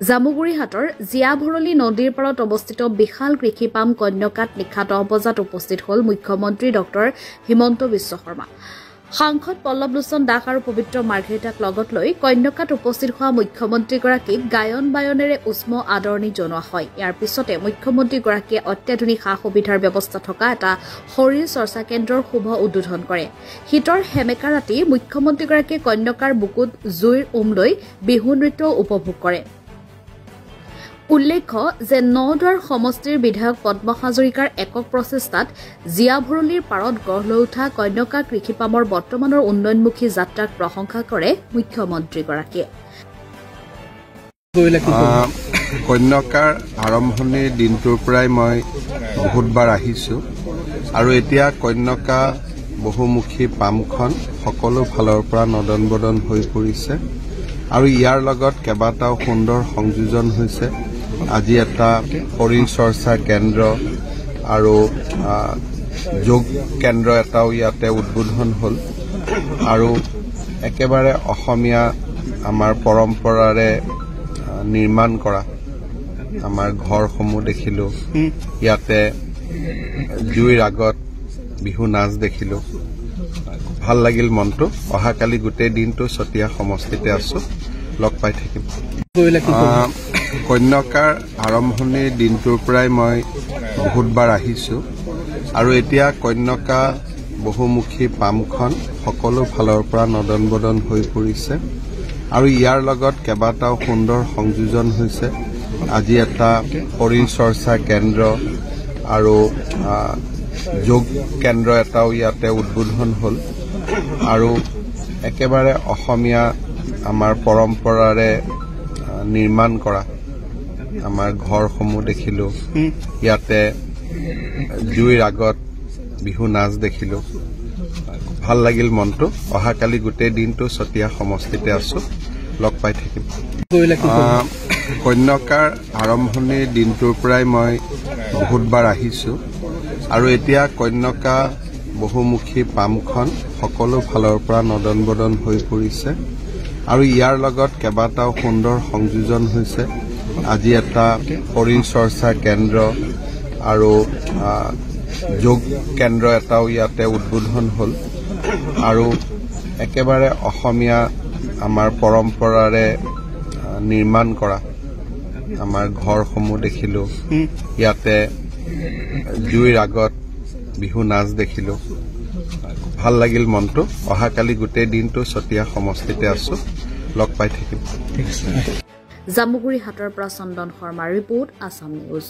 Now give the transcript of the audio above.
জামুগুৰিহাটৰ জিয়াভৰলী নদীৰ পাৰত অৱস্থিত বিশাল কৃষি পাম কন্যকাত নিশা 10 বজাত উপস্থিত হ'ল মুখ্যমন্ত্ৰী ডক্টৰ হিমন্ত বিশ্ব শৰ্মা। সাংসদ পল্লৱ লোচন দাস আৰু পবিত্ৰ মাৰ্ঘেৰিটাক লগত লৈ কন্যকাত উপস্থিত হোৱা মুখ্যমন্ত্ৰীগৰাকীক গায়ন বায়নেৰে উষ্ম আদৰণি জনোৱা হয়। ইয়াৰ পিছতে মুখ্যমন্ত্ৰীগৰাকীয়ে অত্যাধুনিক সা সুবিধাৰ ব্যৱস্থা থকা এটা শৰীৰ চৰ্চা কেন্দ্ৰৰ শুভ উদ্বোধন কৰে। শীতৰ সেমেকা ৰাতি মুখ্যমন্ত্ৰীগৰাকীয়ে কন্যকাৰ বুকুত জুইৰ লৈ বিহু নৃত্য উপভোগ কৰে। উল্লেখ্য যে নদুৱাৰ সমষ্টিৰ বিধায়ক পদ্ম হাজৰিকাৰ একক প্ৰচেষ্টাত জিয়াভৰলীৰ পাৰত গঢ় লৈ উঠা কন্যকা কৃষি পামৰ বৰ্তমানৰ উন্নয়নমুখী যাত্ৰাক প্ৰশংসা কৰে মুখ্যমন্ত্ৰীগৰাকীয়ে। কন্যকাৰ আৰম্ভণিৰ দিনটোৰ পৰাই মই বহুতবাৰ আহিছোঁ আৰু এতিয়া কন্যকা বহুমুখী পামখন সকলো ফালৰ পৰা নদন বদন হৈ পৰিছে আৰু ইয়াৰ লগত কেইবাটাও সুন্দৰ সংযোজন হৈছে। আজি এটা শৰীৰ চৰ্চা কেন্দ্ৰ আৰু যোগ কেন্দ্ৰ এটাও ইয়াতে উদ্বোধন হ'ল আৰু একেবাৰে অসমীয়া আমাৰ পৰম্পৰাৰে নিৰ্মাণ কৰা আমাৰ ঘৰসমূহ দেখিলোঁ। ইয়াতে জুইৰ আগত বিহু নাচ দেখিলোঁ। ভাল লাগিল মনটো। অহাকালি গোটেই দিনটো চতিয়া সমষ্টিতে আছোঁ, লগ পাই থাকিম। কন্যকাৰ আৰম্ভণিৰ দিনটোৰ পৰাই মই বহুতবাৰ আহিছোঁ আৰু এতিয়া কন্যকা বহুমুখী পামখন সকলো ফালৰ পৰা নদন বদন হৈ পৰিছে আৰু ইয়াৰ লগত কেইবাটাও সুন্দৰ সংযোজন হৈছে। আজি এটা শৰীৰ চৰ্চা কেন্দ্ৰ আৰু যোগ কেন্দ্ৰ এটাও ইয়াতে উদ্বোধন হ'ল আৰু একেবাৰে অসমীয়া আমাৰ পৰম্পৰাৰে নিৰ্মাণ কৰা আমাৰ ঘৰসমূহ দেখিলোঁ। ইয়াতে জুইৰ আগত বিহু নাচ দেখিলোঁ। ভাল লাগিল মনটো। অহাকালি গোটেই দিনটো চতিয়া সমষ্টিতে আছোঁ, লগ পাই থাকিম। কন্যকাৰ আৰম্ভণিৰ দিনটোৰ পৰাই মই বহুতবাৰ আহিছোঁ আৰু এতিয়া কন্যকা বহুমুখী পামখন সকলো ফালৰ পৰা নদন বদন হৈ পৰিছে আৰু ইয়াৰ লগত কেইবাটাও সুন্দৰ সংযোজন হৈছে। আজি এটা শৰীৰ চৰ্চা কেন্দ্ৰ আৰু যোগ কেন্দ্ৰ এটাও ইয়াতে উদ্বোধন হ'ল আৰু একেবাৰে অসমীয়া আমাৰ পৰম্পৰাৰে নিৰ্মাণ কৰা আমাৰ ঘৰসমূহ দেখিলোঁ। ইয়াতে জুইৰ আগত বিহু নাচ দেখিলোঁ। ভাল লাগিল মনটো। অহাকালি গোটেই দিনটো চতিয়া সমষ্টিতে আছোঁ, লগ পাই থাকিম। জামুগুৰিহাটৰ পৰা চন্দন শৰ্মাৰ ৰিপৰ্ট, আছাম নিউজ।